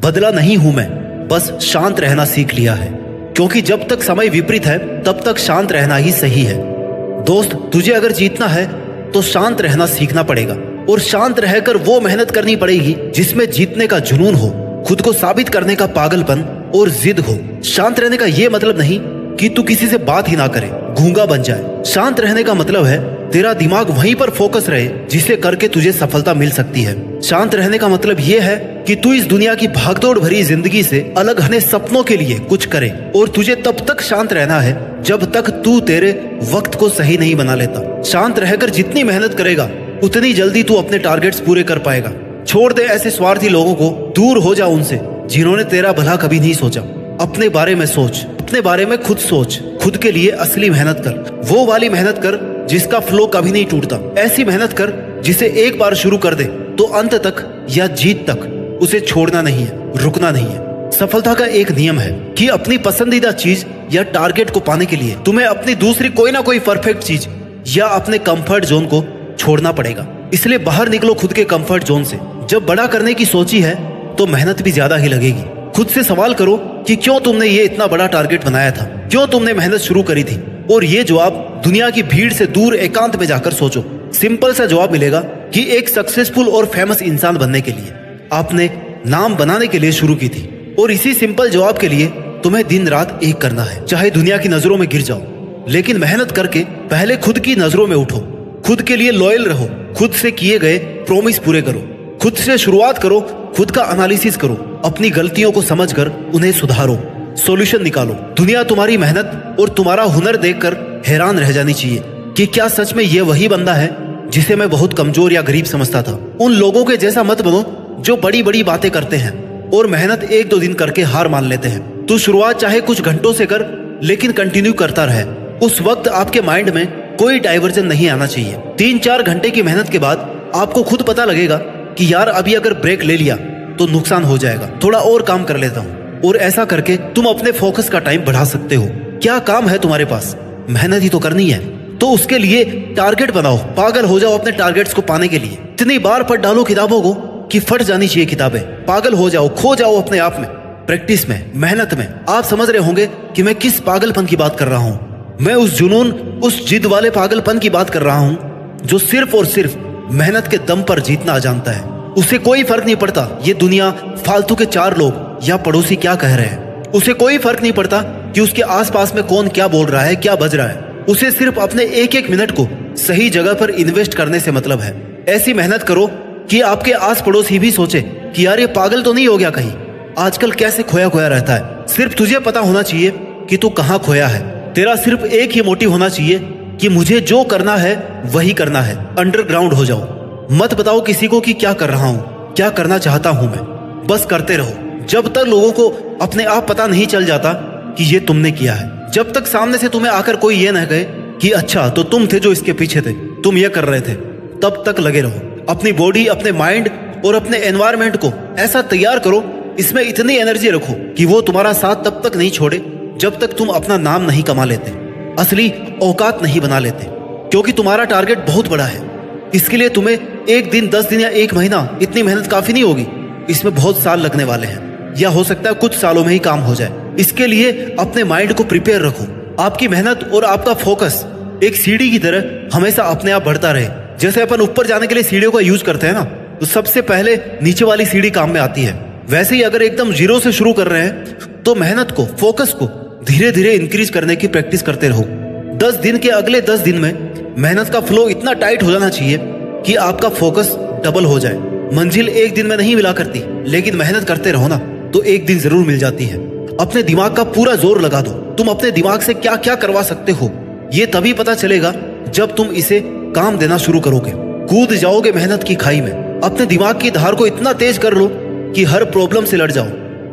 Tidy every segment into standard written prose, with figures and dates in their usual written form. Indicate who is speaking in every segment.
Speaker 1: बदला नहीं हूं मैं, बस शांत रहना सीख लिया है। क्योंकि जब तक समय विपरीत है तब तक शांत रहना ही सही है। दोस्त, तुझे अगर जीतना है तो शांत रहना सीखना पड़ेगा, और शांत रहकर वो मेहनत करनी पड़ेगी जिसमें जीतने का जुनून हो, खुद को साबित करने का पागलपन और जिद हो। शांत रहने का ये मतलब नहीं कि तू किसी से बात ही ना करे, गूंगा बन जाए। शांत रहने का मतलब है तेरा दिमाग वहीं पर फोकस रहे जिसे करके तुझे सफलता मिल सकती है। शांत रहने का मतलब ये है कि तू इस दुनिया की भागदौड़ भरी जिंदगी से अलग हने सपनों के लिए कुछ करे, और तुझे तब तक शांत रहना है जब तक तू तेरे वक्त को सही नहीं बना लेता। शांत रहकर जितनी मेहनत करेगा उतनी जल्दी तू अपने टारगेट्स पूरे कर पाएगा। छोड़ दे ऐसे स्वार्थी लोगों को, दूर हो जा उनसे जिन्होंने तेरा भला कभी नहीं सोचा। अपने बारे में सोच, अपने बारे में खुद सोच, खुद के लिए असली मेहनत कर, वो वाली मेहनत कर जिसका फ्लो कभी नहीं टूटता। ऐसी मेहनत कर जिसे एक बार शुरू कर दे तो अंत तक या जीत तक उसे छोड़ना नहीं है, रुकना नहीं है। सफलता का एक नियम है कि अपनी पसंदीदा चीज या टारगेट को पाने के लिए तुम्हें अपनी दूसरी कोई ना कोई परफेक्ट चीज या अपने कंफर्ट जोन को छोड़ना पड़ेगा। इसलिए बाहर निकलो खुद के कंफर्ट जोन से। जब बड़ा करने की सोची है तो मेहनत भी ज्यादा ही लगेगी। खुद से सवाल करो कि क्यों तुमने ये इतना बड़ा टारगेट बनाया था, क्यों तुमने मेहनत शुरू करी थी। और ये जवाब दुनिया की भीड़ से दूर एकांत में जाकर सोचो। सिंपल सा जवाब मिलेगा कि एक सक्सेसफुल और फेमस इंसान बनने के लिए आपने नाम बनाने के लिए शुरू की थी, और इसी सिंपल जवाब के लिए तुम्हें दिन रात एक करना है। चाहे दुनिया की नजरों में गिर जाओ, लेकिन मेहनत करके पहले खुद की नजरों में उठो। खुद के लिए लॉयल रहो, खुद से किए गए प्रॉमिस पूरे करो, खुद से शुरुआत करो, खुद का एनालिसिस करो, अपनी गलतियों को समझकर उन्हें सुधारो, सॉल्यूशन निकालो। दुनिया तुम्हारी मेहनत और तुम्हारा हुनर देखकर हैरान रह जानी चाहिए कि क्या सच में ये वही बंदा है जिसे मैं बहुत कमजोर या गरीब समझता था। उन लोगों के जैसा मत बनो जो बड़ी बड़ी बातें करते हैं और मेहनत एक दो दिन करके हार मान लेते हैं। तू शुरुआत चाहे कुछ घंटों से कर, लेकिन कंटिन्यू करता रहे। उस वक्त आपके माइंड में कोई डाइवर्जन नहीं आना चाहिए। 3-4 घंटे की मेहनत के बाद आपको खुद पता लगेगा कि यार अभी अगर ब्रेक ले लिया तो नुकसान हो जाएगा, थोड़ा और काम कर लेता हूँ। और ऐसा करके तुम अपने फोकस का टाइम बढ़ा सकते हो। क्या काम है तुम्हारे पास? मेहनत ही तो करनी है। तो उसके लिए टारगेट बनाओ, पागल हो जाओ अपने टारगेट्स को पाने के लिए। इतनी बार पढ़ डालो किताबों को कि फट जानी चाहिए किताबें। पागल हो जाओ, खो जाओ अपने आप में, प्रैक्टिस में, मेहनत में। आप समझ रहे होंगे कि मैं किस पागलपन की बात कर रहा हूँ। मैं उस जुनून, उस जिद वाले पागलपन की बात कर रहा हूँ जो सिर्फ और सिर्फ मेहनत के दम पर जीतना जानता है। उसे कोई फर्क नहीं पड़ता ये दुनिया, फालतू के 4 लोग या पड़ोसी क्या कह रहे हैं। उसे कोई फर्क नहीं पड़ता कि उसके आसपास में कौन क्या बोल रहा है, क्या बज रहा है। उसे सिर्फ अपने एक मिनट को सही जगह पर इन्वेस्ट करने से मतलब है। ऐसी मेहनत करो कि आपके आस पड़ोसी भी सोचे कि यार ये पागल तो नहीं हो गया कहीं, आजकल कैसे खोया खोया रहता है। सिर्फ तुझे पता होना चाहिए कि तू कहाँ खोया है। तेरा सिर्फ एक ही मोटिव होना चाहिए कि मुझे जो करना है वही करना है। अंडरग्राउंड हो जाओ, मत बताओ किसी को कि क्या कर रहा हूँ, क्या करना चाहता हूँ मैं। बस करते रहो जब तक लोगों को अपने आप पता नहीं चल जाता कि ये तुमने किया है। जब तक सामने से तुम्हें आकर कोई ये न कहे कि अच्छा तो तुम थे जो इसके पीछे थे, तुम ये कर रहे थे, तब तक लगे रहो। अपनी बॉडी, अपने माइंड और अपने एनवायरमेंट को ऐसा तैयार करो, इसमें इतनी एनर्जी रखो कि वो तुम्हारा साथ तब तक नहीं छोड़े जब तक तुम अपना नाम नहीं कमा लेते, असली औकात नहीं बना लेते। क्योंकि तुम्हारा टारगेट बहुत बड़ा है। इसके लिए तुम्हें 1 दिन, 10 दिन या 1 महीना इतनी मेहनत काफी नहीं होगी। इसमें बहुत साल लगने वाले हैं, या हो सकता है कुछ सालों में ही काम हो जाए। इसके लिए अपने माइंड को प्रिपेयर रखो। आपकी मेहनत और आपका फोकस एक सीढ़ी की तरह हमेशा अपने आप बढ़ता रहे। जैसे अपन ऊपर जाने के लिए सीढ़ियों का यूज करते हैं ना, तो सबसे पहले नीचे वाली सीढ़ी काम में आती है। वैसे ही अगर एकदम जीरो से शुरू कर रहे हैं तो मेहनत को, फोकस को धीरे धीरे इंक्रीज करने की प्रैक्टिस करते रहो। 10 दिन के अगले 10 दिन में मेहनत का फ्लो इतना टाइट हो जाना चाहिए कि आपका फोकस डबल हो जाए। मंजिल एक दिन में नहीं मिला करती, लेकिन मेहनत करते रहो ना तो एक दिन जरूर मिल जाती है। अपने दिमाग का पूरा जोर लगा दो। तुम अपने दिमाग से क्या क्या करवा सकते हो ये तभी पता चलेगा जब तुम इसे काम देना शुरू करोगे। कूद जाओगे मेहनत की खाई में। अपने दिमाग की धार को इतना तेज कर लो कि हर प्रॉब्लम से लड़ जाओ।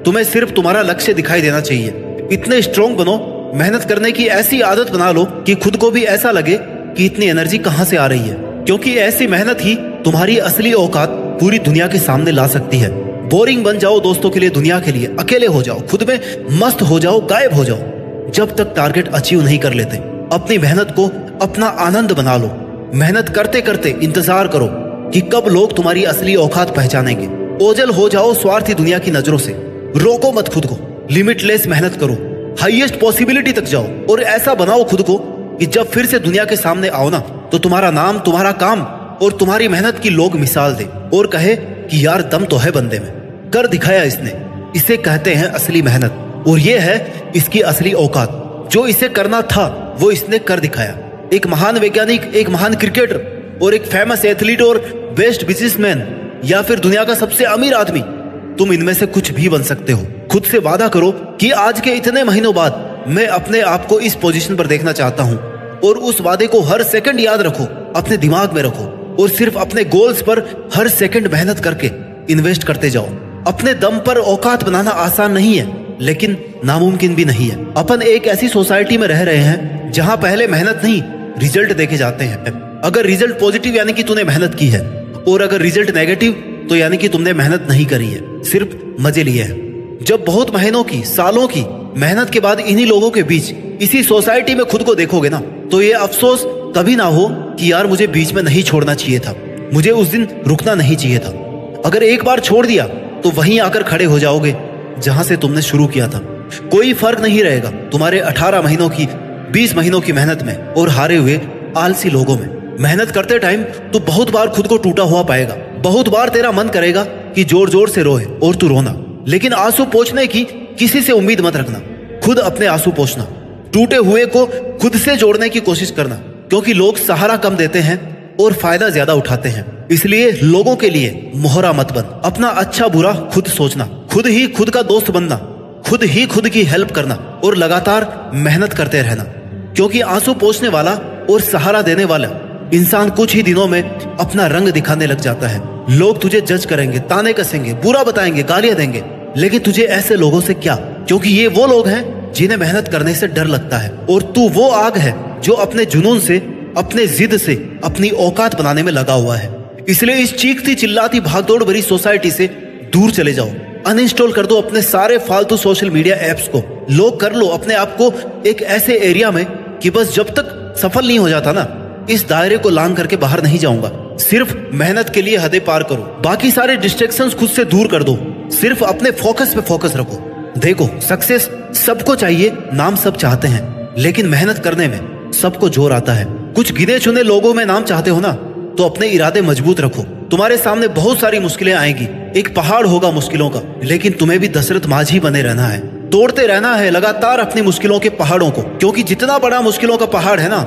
Speaker 1: तुम्हें सिर्फ तुम्हारा लक्ष्य दिखाई देना चाहिए। इतने स्ट्रॉन्ग बनो, मेहनत करने की ऐसी आदत बना लो कि खुद को भी ऐसा लगे कि इतनी एनर्जी कहाँ से आ रही है। क्योंकि ऐसी मेहनत ही तुम्हारी असली औकात पूरी दुनिया के सामने ला सकती है। बोरिंग बन जाओ दोस्तों के लिए, दुनिया के लिए, अकेले हो जाओ, खुद में मस्त हो जाओ, गायब हो जाओ। जब तक टारगेट अचीव नहीं कर लेते, अपनी मेहनत को अपना आनंद बना लो। मेहनत करते करते इंतजार करो कि कब लोग तुम्हारी असली औकात पहचानेंगे। ओझल हो जाओ स्वार्थी दुनिया की नजरों से। रोको मत खुद को, लिमिटलेस मेहनत करो, हाईएस्ट पॉसिबिलिटी तक जाओ और ऐसा बनाओ खुद को कि जब फिर से दुनिया के सामने आओ ना, तो तुम्हारा नाम, तुम्हारा काम और तुम्हारी मेहनत की लोग मिसाल दे और कहे कि यार दम तो है बंदे में, कर दिखाया इसने। इसे कहते हैं असली मेहनत और ये है इसकी असली औकात। जो इसे करना था वो इसने कर दिखाया। एक महान वैज्ञानिक, एक महान क्रिकेटर और एक फेमस एथलीट और बेस्ट बिजनेसमैन या फिर दुनिया का सबसे अमीर आदमी, तुम इनमें से कुछ भी बन सकते हो। खुद से वादा करो कि आज के इतने महीनों बाद मैं अपने आप को इस पोजीशन पर देखना चाहता हूँ और उस वादे को हर सेकंड याद रखो, अपने दिमाग में रखो और सिर्फ अपने गोल्स पर हर सेकंड मेहनत करके इन्वेस्ट करते जाओ। अपने दम पर औकात बनाना आसान नहीं है, लेकिन नामुमकिन भी नहीं है। अपन एक ऐसी सोसाइटी में रह रहे हैं जहां पहले मेहनत नहीं रिजल्ट देखे जाते हैं। अगर रिजल्ट पॉजिटिव यानी कि तूने मेहनत की है और अगर रिजल्ट नेगेटिव तो यानी कि तुमने मेहनत नहीं करी है, सिर्फ मजे लिए हैं। जब बहुत महीनों की, सालों की मेहनत के बाद इन्हीं लोगों के बीच, इसी सोसाइटी में खुद को देखोगे ना, तो ये अफसोस कभी ना हो कि यार मुझे बीच में नहीं छोड़ना चाहिए था, मुझे उस दिन रुकना नहीं चाहिए था। अगर एक बार छोड़ दिया तो वहीं आकर खड़े हो जाओगे जहां से तुमने शुरू किया था। कोई फर्क नहीं रहेगा तुम्हारे 18 महीनों की, 20 महीनों की मेहनत में और हारे हुए आलसी लोगों में। मेहनत करते टाइम तो बहुत बार खुद को टूटा हुआ पाएगा, बहुत बार तेरा मन करेगा कि जोर जोर से रोए और तू रोना, लेकिन आंसू पोंछने की किसी से उम्मीद मत रखना। खुद अपने आंसू पोंछना, टूटे हुए को खुद से जोड़ने की कोशिश करना, क्योंकि लोग सहारा कम देते हैं और फायदा ज्यादा उठाते हैं। इसलिए लोगों के लिए मोहरा मत बन। अपना अच्छा बुरा खुद सोचना, खुद ही खुद का दोस्त बनना, खुद ही खुद की हेल्प करना और लगातार मेहनत करते रहना, क्योंकि आंसू पोंछने वाला और सहारा देने वाला इंसान कुछ ही दिनों में अपना रंग दिखाने लग जाता है। लोग तुझे जज करेंगे, ताने कसेंगे, बुरा बताएंगे, गालियां देंगे, लेकिन तुझे ऐसे लोगों से क्या, क्योंकि ये वो लोग हैं जिन्हें मेहनत करने से डर लगता है और तू वो आग है जो अपने जुनून से, अपने जिद से अपनी औकात बनाने में लगा हुआ है। इसलिए इस चीखती चिल्लाती भागदौड़ भरी सोसाइटी से दूर चले जाओ। अनइंस्टॉल कर दो अपने सारे फालतू सोशल मीडिया एप्स को। लोग कर लो अपने आप को एक ऐसे एरिया में कि बस जब तक सफल नहीं हो जाता ना, इस दायरे को लांग करके बाहर नहीं जाऊंगा। सिर्फ मेहनत के लिए हदें पार करो, बाकी सारे डिस्ट्रैक्शंस खुद से दूर कर दो, सिर्फ अपने फोकस पे फोकस रखो। देखो, सक्सेस सबको चाहिए, नाम सब चाहते हैं, लेकिन मेहनत करने में सबको जोर आता है। कुछ गिने चुने लोगों में नाम चाहते हो ना, तो अपने इरादे मजबूत रखो। तुम्हारे सामने बहुत सारी मुश्किलें आएंगी, एक पहाड़ होगा मुश्किलों का, लेकिन तुम्हें भी दशरथ माझी बने रहना है, तोड़ते रहना है लगातार अपनी मुश्किलों के पहाड़ों को, क्योंकि जितना बड़ा मुश्किलों का पहाड़ है ना,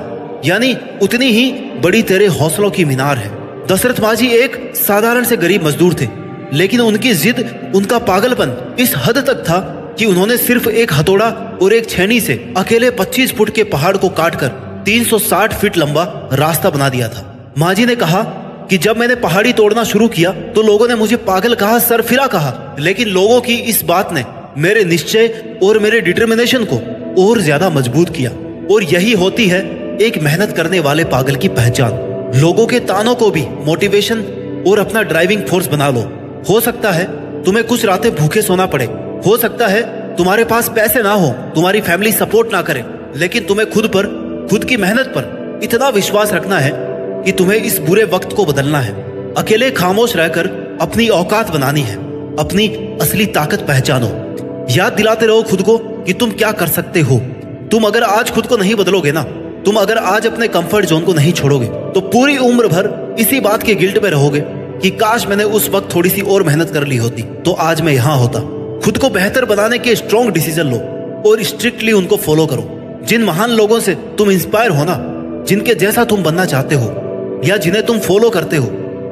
Speaker 1: यानी उतनी ही बड़ी तेरे हौसलों की मीनार है। दशरथ माझी एक साधारण से गरीब मजदूर थे, लेकिन उनकी जिद, उनका पागलपन इस हद तक था कि उन्होंने सिर्फ एक हथौड़ा और एक छेनी से अकेले 25 फुट के पहाड़ को काटकर 360 फीट लंबा रास्ता बना दिया था। माझी ने कहा कि जब मैंने पहाड़ी तोड़ना शुरू किया तो लोगों ने मुझे पागल कहा, सरफिरा कहा, लेकिन लोगों की इस बात ने मेरे निश्चय और मेरे डिटर्मिनेशन को और ज्यादा मजबूत किया। और यही होती है एक मेहनत करने वाले पागल की पहचान। लोगों के तानों को भी मोटिवेशन और अपना ड्राइविंग फोर्स बना लो। हो सकता है तुम्हें कुछ रातें भूखे सोना पड़े, हो सकता है तुम्हारे पास पैसे ना हो, तुम्हारी फैमिली सपोर्ट ना करे, लेकिन तुम्हें खुद पर, खुद की मेहनत पर इतना विश्वास रखना है कि तुम्हें इस बुरे वक्त को बदलना है। अकेले खामोश रहकर अपनी औकात बनानी है, अपनी असली ताकत पहचानो। याद दिलाते रहो खुद को कि तुम क्या कर सकते हो। तुम अगर आज खुद को नहीं बदलोगे ना, तुम अगर आज अपने कंफर्ट जोन को नहीं छोड़ोगे, तो पूरी उम्र भर इसी बात के गिल्ट में रहोगे कि काश मैंने उस वक्त थोड़ी सी और मेहनत कर ली होती तो आज मैं यहाँ होता। खुद को बेहतर बनाने के स्ट्रॉन्ग डिसीजन लो और स्ट्रिक्टली उनको फॉलो करो। जिन महान लोगों से तुम इंस्पायर हो ना, जिनके जैसा तुम बनना चाहते हो या जिन्हें तुम फॉलो करते हो,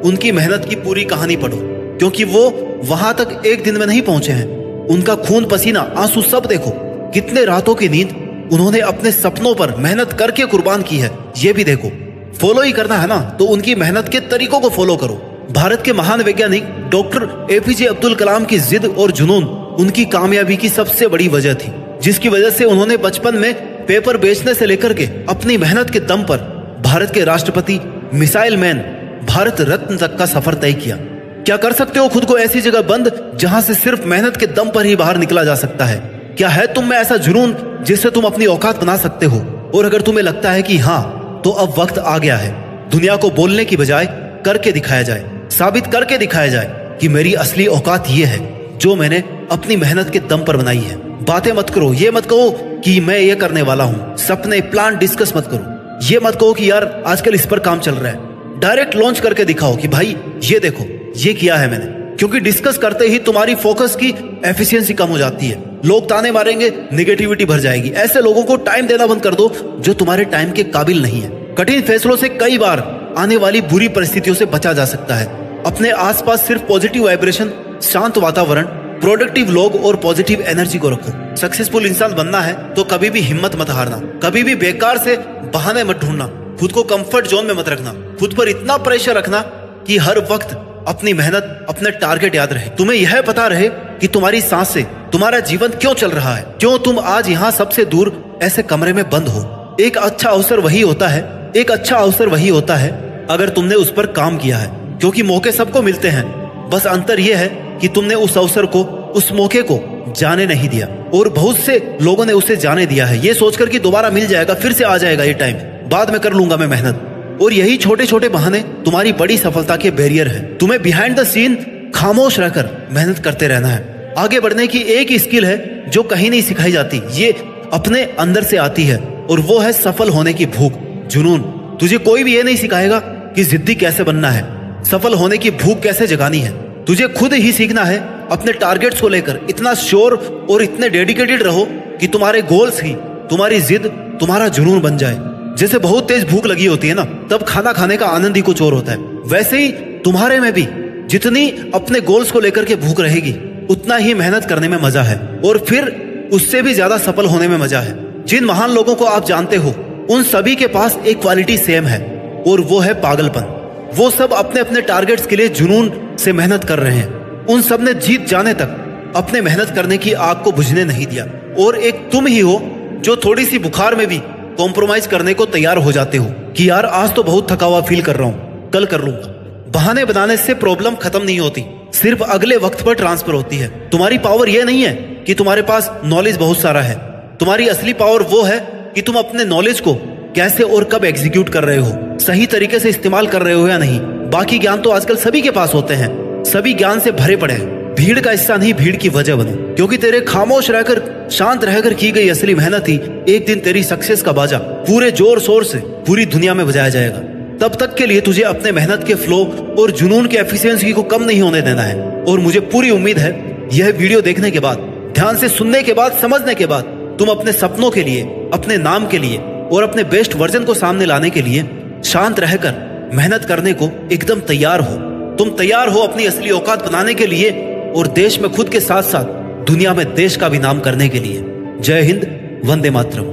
Speaker 1: उनकी मेहनत की पूरी कहानी पढ़ो, क्योंकि वो वहां तक एक दिन में नहीं पहुंचे हैं। उनका खून पसीना आंसू सब देखो, कितने रातों की नींद उन्होंने अपने सपनों पर मेहनत करके कुर्बान की है, ये भी देखो। फॉलो ही करना है ना, तो उनकी मेहनत के तरीकों को फॉलो करो। भारत के महान वैज्ञानिक डॉक्टर एपीजे अब्दुल कलाम की जिद और जुनून उनकी कामयाबी की सबसे बड़ी वजह थी, जिसकी वजह से उन्होंने बचपन में पेपर बेचने से लेकर के अपनी मेहनत के दम पर भारत के राष्ट्रपति, मिसाइल मैन, भारत रत्न तक का सफर तय किया। क्या कर सकते हो खुद को ऐसी जगह बंद जहां से सिर्फ मेहनत के दम पर ही बाहर निकला जा सकता है? क्या है तुम में ऐसा जुनून जिससे तुम अपनी औकात बना सकते हो? और अगर तुम्हें लगता है कि हाँ, तो अब वक्त आ गया है दुनिया को बोलने की बजाय करके दिखाया जाए, साबित करके दिखाया जाए कि मेरी असली औकात ये है जो मैंने अपनी मेहनत के दम पर बनाई है। बातें मत करो, ये मत कहो कि मैं ये करने वाला हूँ। सपने प्लान डिस्कस मत करो, ये मत कहो कि यार आजकल इस पर काम चल रहा है। डायरेक्ट लॉन्च करके दिखाओ कि भाई ये देखो ये किया है मैंने, क्योंकि डिस्कस करते ही तुम्हारी फोकस की एफिशिएंसी कम हो जाती है। लोग ताने मारेंगे, नेगेटिविटी भर जाएगी। ऐसे लोगों को टाइम देना बंद कर दो जो तुम्हारे टाइम के काबिल नहीं है। कठिन फैसलों से कई बार आने वाली बुरी परिस्थितियों से बचा जा सकता है। अपने आसपास सिर्फ पॉजिटिव वाइब्रेशन, शांत वातावरण, प्रोडक्टिव लोग और पॉजिटिव एनर्जी को रखो। सक्सेसफुल इंसान बनना है तो कभी भी हिम्मत मत हारना, कभी भी बेकार से बहाने मत ढूंढना, खुद को कंफर्ट जोन में मत रखना, खुद पर इतना प्रेशर रखना कि हर वक्त अपनी मेहनत, अपने टारगेट याद रहे। तुम्हें यह पता रहे कि तुम्हारी सांस से तुम्हारा जीवन क्यों चल रहा है, क्यों तुम आज यहाँ सबसे दूर ऐसे कमरे में बंद हो। एक अच्छा अवसर वही होता है, एक अच्छा अवसर वही होता है अगर तुमने उस पर काम किया है, क्योंकि मौके सबको मिलते हैं। बस अंतर यह है कि तुमने उस अवसर को, उस मौके को जाने नहीं दिया, और बहुत से लोगों ने उसे जाने दिया है ये सोचकर कि दोबारा मिल जाएगा, फिर से आ जाएगा ये टाइम, बाद में कर लूंगा मैं मेहनत। और यही छोटे छोटे बहाने तुम्हारी बड़ी सफलता के बैरियर है। तुम्हें बिहाइंड द सीन खामोश रहकर मेहनत करते रहना है। आगे बढ़ने की एक ही स्किल है जो कहीं नहीं सिखाई जाती, ये अपने अंदर से आती है, और वो है सफल होने की भूख, जुनून। तुझे कोई भी ये नहीं सिखाएगा कि जिद्दी कैसे बनना है, सफल होने की भूख कैसे जगानी है। तुझे खुद ही सीखना है। अपने टारगेट्स को लेकर इतना श्योर और इतने डेडिकेटेड रहो कि तुम्हारे गोल्स ही तुम्हारी जिद, तुम्हारा जुनून बन जाए। जैसे बहुत तेज भूख लगी होती है ना, तब खाना खाने का आनंद ही कुछ और होता है, वैसे ही तुम्हारे में भी जितनी अपने गोल्स को लेकर के भूख रहेगी, उतना ही मेहनत करने में मजा है, और फिर उससे भी ज्यादा सफल होने में मजा है। जिन महान लोगों को आप जानते हो, उन सभी के पास एक क्वालिटी सेम है, और वो है पागलपन। वो सब अपने अपने टारगेट्स के लिए जुनून से मेहनत कर रहे हैं। उन सब ने जीत जाने तक अपने मेहनत करने की आग को बुझने नहीं दिया। और एक तुम ही हो जो थोड़ी सी बुखार में भी कॉम्प्रोमाइज करने को तैयार हो जाते हो कि यार आज तो बहुत थका हुआ फील कर रहा हूँ, कल कर लूंगा। बहाने बनाने से प्रॉब्लम खत्म नहीं होती, सिर्फ अगले वक्त पर ट्रांसफर होती है। तुम्हारी पावर यह नहीं है कि तुम्हारे पास नॉलेज बहुत सारा है। तुम्हारी असली पावर वो है कि तुम अपने नॉलेज को कैसे और कब एग्जीक्यूट कर रहे हो, सही तरीके से इस्तेमाल कर रहे हो या नहीं। बाकी ज्ञान तो आजकल सभी के पास होते हैं, सभी ज्ञान से भरे पड़े हैं। भीड़ का हिस्सा नहीं, भीड़ की वजह बनो, क्योंकि तेरे खामोश रहकर, शांत रहकर की गई असली मेहनत ही एक दिन तेरी सक्सेस का बाजा पूरे जोर शोर से पूरी दुनिया में बजाया जाएगा। तब तक के लिए तुझे अपने मेहनत के फ्लो और जुनून के एफिशिएंसी को कम नहीं होने देना है। और मुझे पूरी उम्मीद है यह वीडियो देखने के बाद, ध्यान से सुनने के बाद, समझने के बाद तुम अपने सपनों के लिए, अपने नाम के लिए और अपने बेस्ट वर्जन को सामने लाने के लिए शांत रहकर मेहनत करने को एकदम तैयार हो। तुम तैयार हो अपनी असली औकात बनाने के लिए, और देश में खुद के साथ साथ दुनिया में देश का भी नाम करने के लिए। जय हिंद, वंदे मातरम।